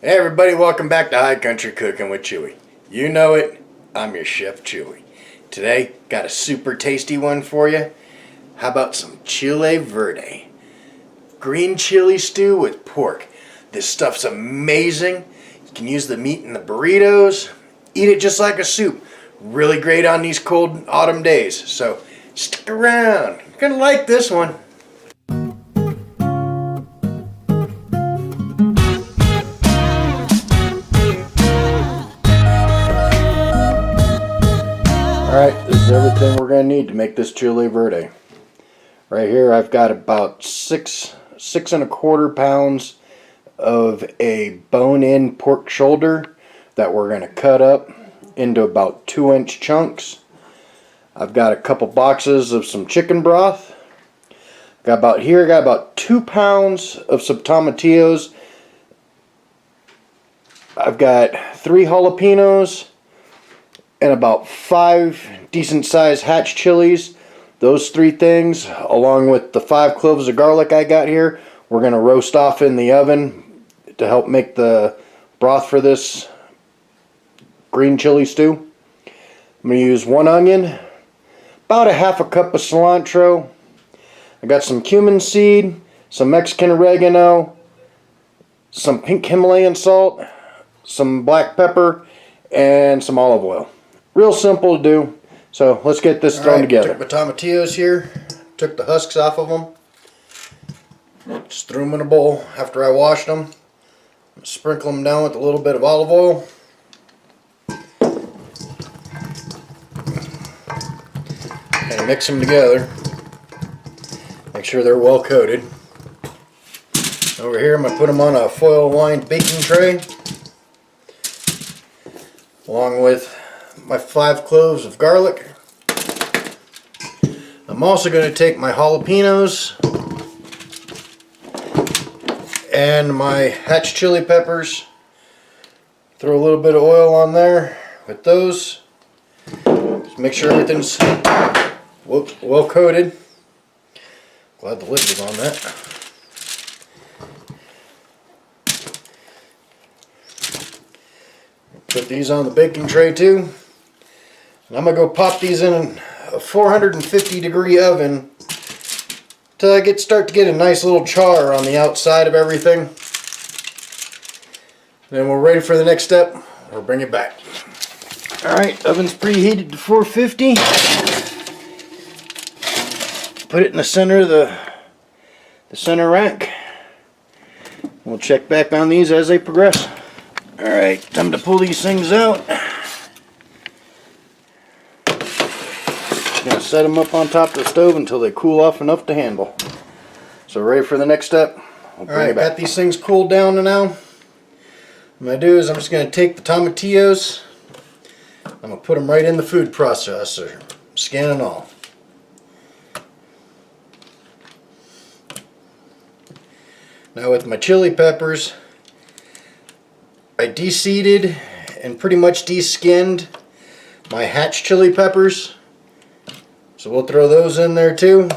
Hey everybody, welcome back to High Country Cooking with Chewy. You know it, I'm your Chef Chewy. Today, got a super tasty one for you. How about some chili verde? Green chili stew with pork. This stuff's amazing. You can use the meat in the burritos. Eat it just like a soup. Really great on these cold autumn days. So, stick around. You're gonna like this one. Alright, this is everything we're going to need to make this chili verde. Right here I've got about six and a quarter pounds of a bone-in pork shoulder that we're going to cut up into about 2-inch chunks. I've got a couple boxes of some chicken broth. I got about 2 pounds of some tomatillos. I've got 3 jalapenos and about 5 decent sized hatch chilies. Those 3 things, along with the 5 cloves of garlic I got here, we're going to roast off in the oven to help make the broth for this green chili stew. I'm going to use 1 onion, about a half a cup of cilantro. I got some cumin seed, some Mexican oregano, some pink Himalayan salt, some black pepper, and some olive oil. Real simple to do, so let's get this thrown together. Took my tomatillos here, took the husks off of them, just threw them in a bowl after I washed them. Sprinkle them down with a little bit of olive oil. And mix them together. Make sure they're well coated. Over here I'm going to put them on a foil lined baking tray, along with my 5 cloves of garlic. I'm also going to take my jalapenos and my hatch chili peppers, throw a little bit of oil on there with those. Just make sure everything's well coated. Glad the lid was on that. Put these on the baking tray too. And I'm going to go pop these in a 450 degree oven till I start to get a nice little char on the outside of everything. Then we're ready for the next step. We'll bring it back. Alright, oven's preheated to 450. Put it in the center of the center rack. We'll check back on these as they progress. Alright, time to pull these things out. Gonna set them up on top of the stove until they cool off enough to handle. So ready for the next step? Alright, got these things cooled down now. What I'm going to do is I'm just going to take the tomatillos, I'm going to put them right in the food processor, skin and all. Now with my chili peppers, I de-seeded and pretty much de-skinned my hatch chili peppers. So we'll throw those in there too.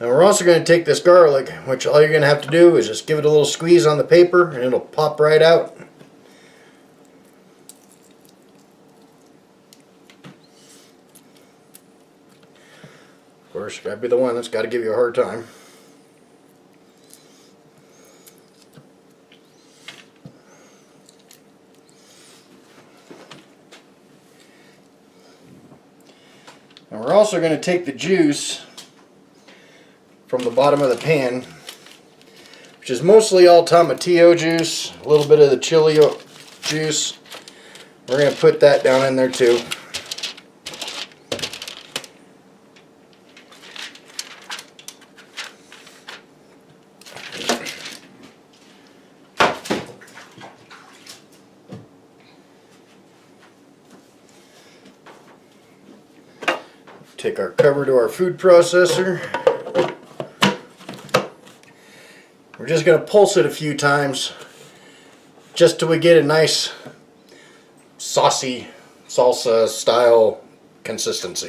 Now we're also going to take this garlic, which all you're going to have to do is just give it a little squeeze on the paper and it'll pop right out. Of course, you got to be the one that's got to give you a hard time. And we're also going to take the juice from the bottom of the pan, which is mostly all tomatillo juice, a little bit of the chili juice. We're going to put that down in there too. Take our cover to our food processor. We're just going to pulse it a few times just till we get a nice saucy salsa style consistency.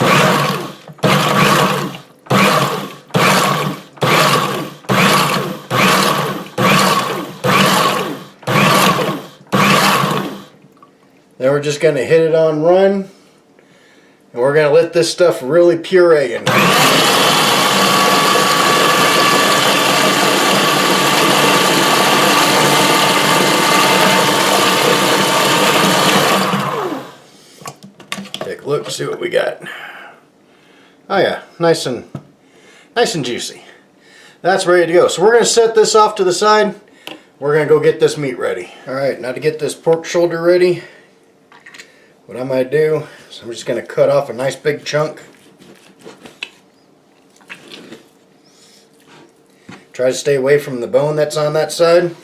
Then we're just going to hit it on run. And we're going to let this stuff really puree in. Take a look, see what we got. Oh yeah, nice and juicy. That's ready to go. So we're going to set this off to the side. We're going to go get this meat ready. Alright, now to get this pork shoulder ready, what I'm going to do is I'm just going to cut off a nice big chunk. Try to stay away from the bone that's on that side.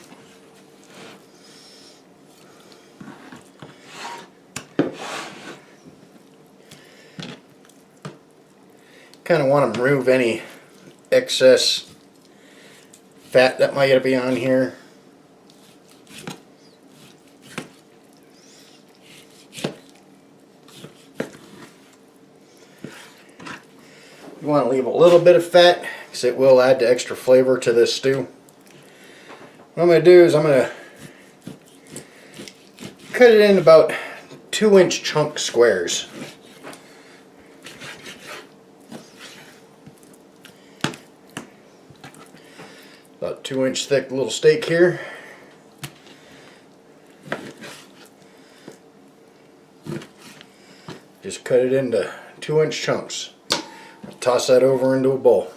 Kind of want to remove any excess fat that might be on here. You want to leave a little bit of fat because it will add the extra flavor to this stew. What I'm going to do is I'm going to cut it in about 2-inch chunk squares. About 2-inch thick little steak here. Just cut it into 2-inch chunks. Toss that over into a bowl.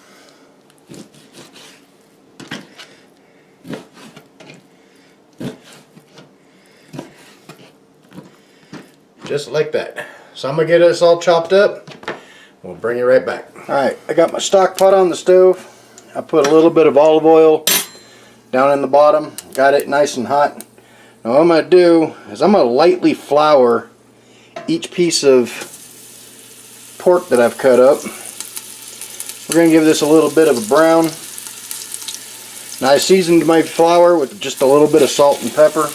Just like that. So I'm going to get this all chopped up. We'll bring you right back. Alright, I got my stock pot on the stove. I put a little bit of olive oil down in the bottom. Got it nice and hot. Now what I'm going to do is I'm going to lightly flour each piece of pork that I've cut up. We're going to give this a little bit of a brown. Now I seasoned my flour with just a little bit of salt and pepper.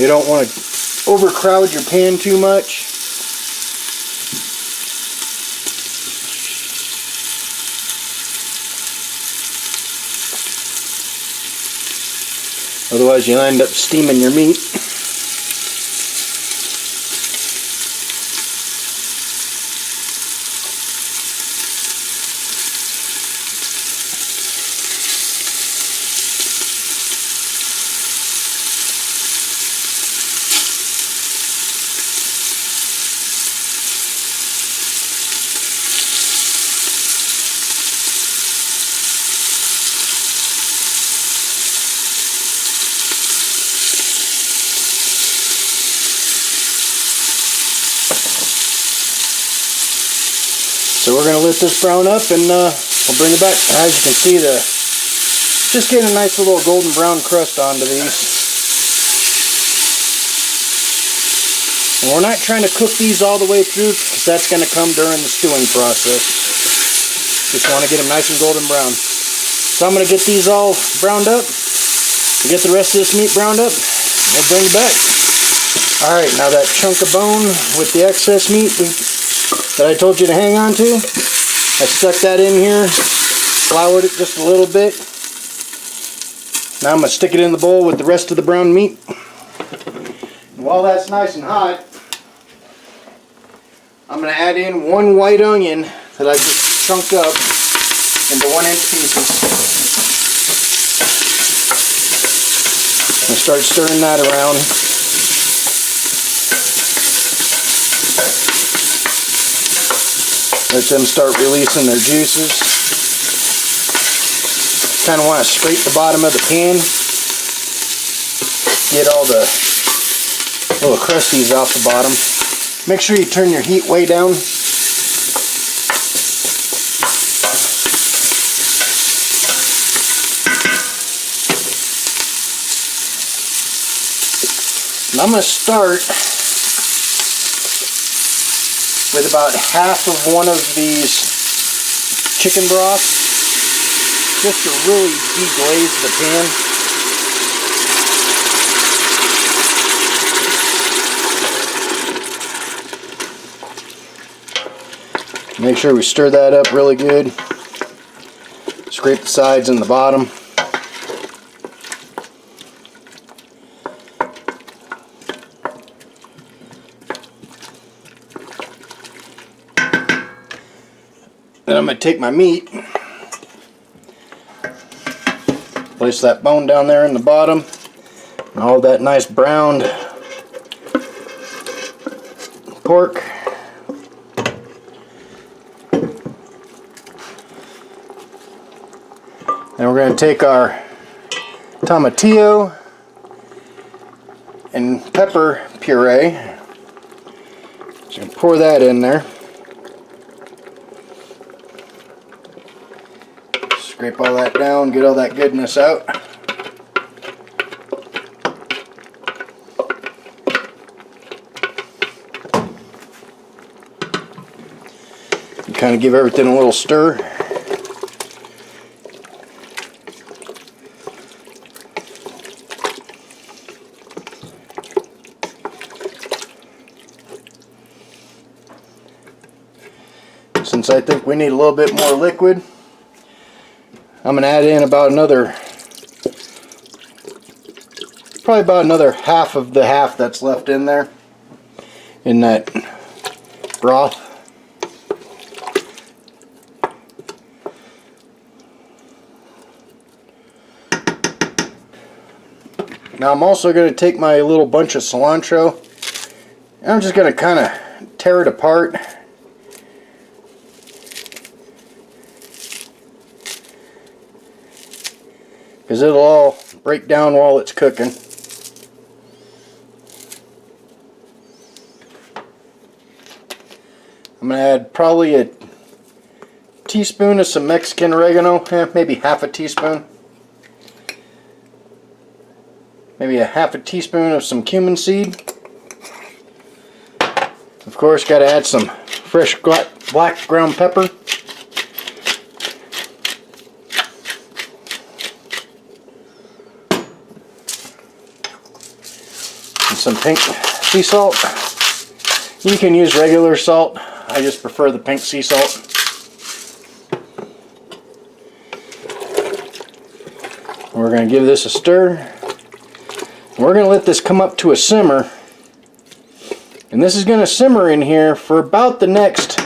You don't want to overcrowd your pan too much. Otherwise you'll end up steaming your meat. So we're going to let this brown up and we'll bring it back. As you can see, just getting a nice little golden brown crust onto these. And we're not trying to cook these all the way through because that's going to come during the stewing process. Just want to get them nice and golden brown. So I'm going to get these all browned up. We'll get the rest of this meat browned up. We'll bring it back. Alright, now that chunk of bone with the excess meat that I told you to hang on to, I stuck that in here, floured it just a little bit. Now I'm going to stick it in the bowl with the rest of the brown meat. And while that's nice and hot, I'm going to add in 1 white onion that I just chunked up into 1-inch pieces. And start stirring that around. Let them start releasing their juices. Kind of want to scrape the bottom of the pan. Get all the little crusties off the bottom. Make sure you turn your heat way down. And I'm going to start with about half of one of these chicken broths, just to really deglaze the pan. Make sure we stir that up really good. Scrape the sides and the bottom. Then I'm going to take my meat, place that bone down there in the bottom, and all that nice browned pork. Then we're going to take our tomatillo and pepper puree. Just going to pour that in there. Scrape all that down, get all that goodness out. And kind of give everything a little stir. Since I think we need a little bit more liquid, I'm going to add in about another, probably about another half of the half that's left in there, in that broth. Now I'm also going to take my little bunch of cilantro, and I'm just going to kind of tear it apart. Because it'll all break down while it's cooking. I'm going to add probably a teaspoon of some Mexican oregano, maybe half a teaspoon. Maybe a half a teaspoon of some cumin seed. Of course, got to add some fresh black ground pepper. Some pink sea salt. You can use regular salt. I just prefer the pink sea salt. We're going to give this a stir. We're going to let this come up to a simmer. And this is going to simmer in here for about the next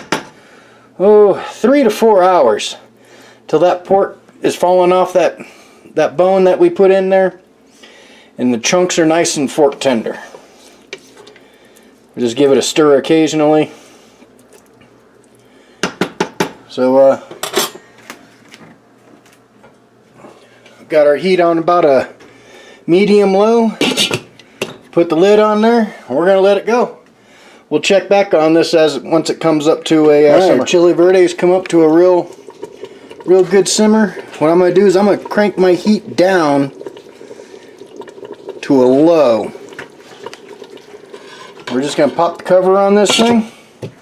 3 to 4 hours till that pork is falling off that bone that we put in there. And the chunks are nice and fork tender. Just give it a stir occasionally. So got our heat on about a medium low. Put the lid on there. And we're gonna let it go. We'll check back on this once it comes up to a simmer. Chili verde's come up to a real good simmer. What I'm gonna do is I'm gonna crank my heat down to a low. We're just going to pop the cover on this thing, and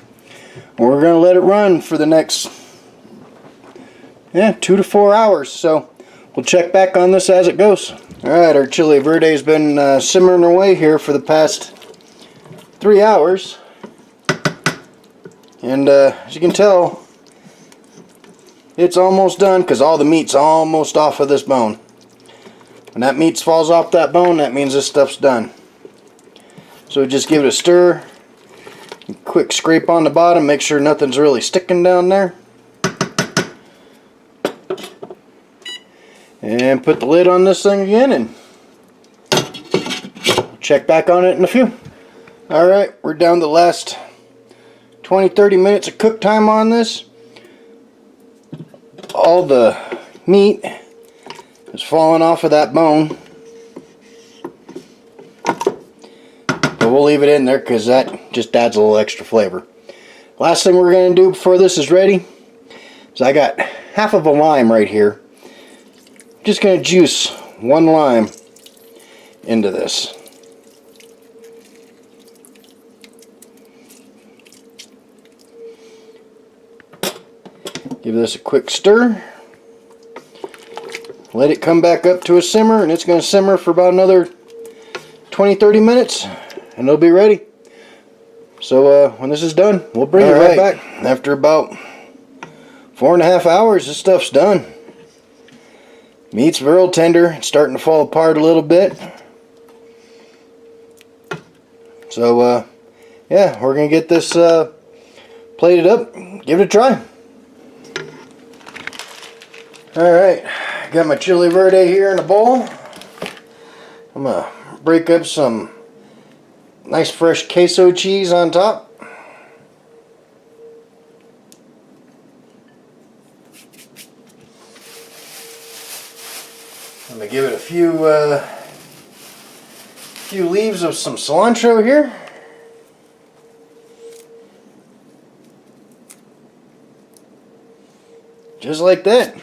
we're going to let it run for the next 2 to 4 hours. So we'll check back on this as it goes. Alright, our chili verde's been simmering away here for the past 3 hours, and as you can tell, it's almost done because all the meat's almost off of this bone. When that meat falls off that bone, that means this stuff's done. So just give it a stir, quick scrape on the bottom, make sure nothing's really sticking down there. And put the lid on this thing again and check back on it in a few. Alright, we're down to the last 20-30 minutes of cook time on this. All the meat is falling off of that bone. But we'll leave it in there because that just adds a little extra flavor. Last thing we're going to do before this is ready is I got half of a lime right here. I'm just going to juice one lime into this. Give this a quick stir. Let it come back up to a simmer, and it's going to simmer for about another 20-30 minutes, and it'll be ready. So when this is done, we'll bring it right back. After about 4.5 hours, this stuff's done. Meat's real tender. It's starting to fall apart a little bit. So yeah, we're gonna get this plated up. Give it a try. Alright, got my chili verde here in a bowl. I'm gonna break up some nice fresh queso cheese on top. I'm gonna give it a few leaves of some cilantro here. Just like that.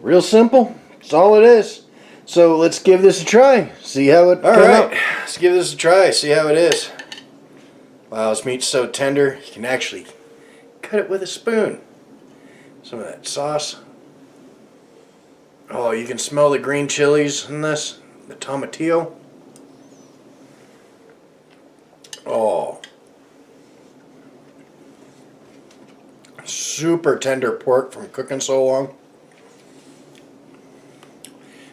Real simple. That's all it is. So let's give this a try. See how it comes out. Let's give this a try. See how it is. Wow, this meat's so tender. You can actually cut it with a spoon. Some of that sauce. Oh, you can smell the green chilies in this. The tomatillo. Oh. Super tender pork from cooking so long.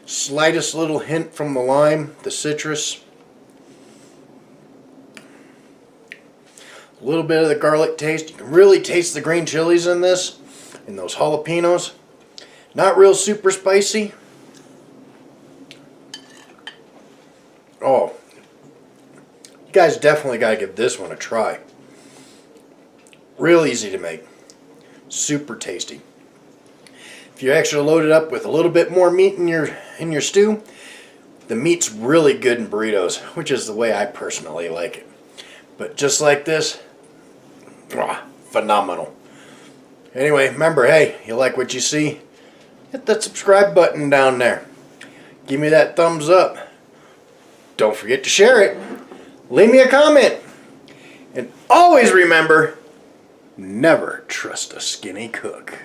Slightest little hint from the lime, the citrus. A little bit of the garlic taste. You can really taste the green chilies in this, and those jalapenos. Not real super spicy. Oh, you guys definitely got to give this one a try. Real easy to make. Super tasty. If you actually load it up with a little bit more meat in your stew, the meat's really good in burritos, which is the way I personally like it. But just like this, phenomenal. Anyway, remember, hey, you like what you see? Hit that subscribe button down there. Give me that thumbs up. Don't forget to share it. Leave me a comment. And always remember, never trust a skinny cook.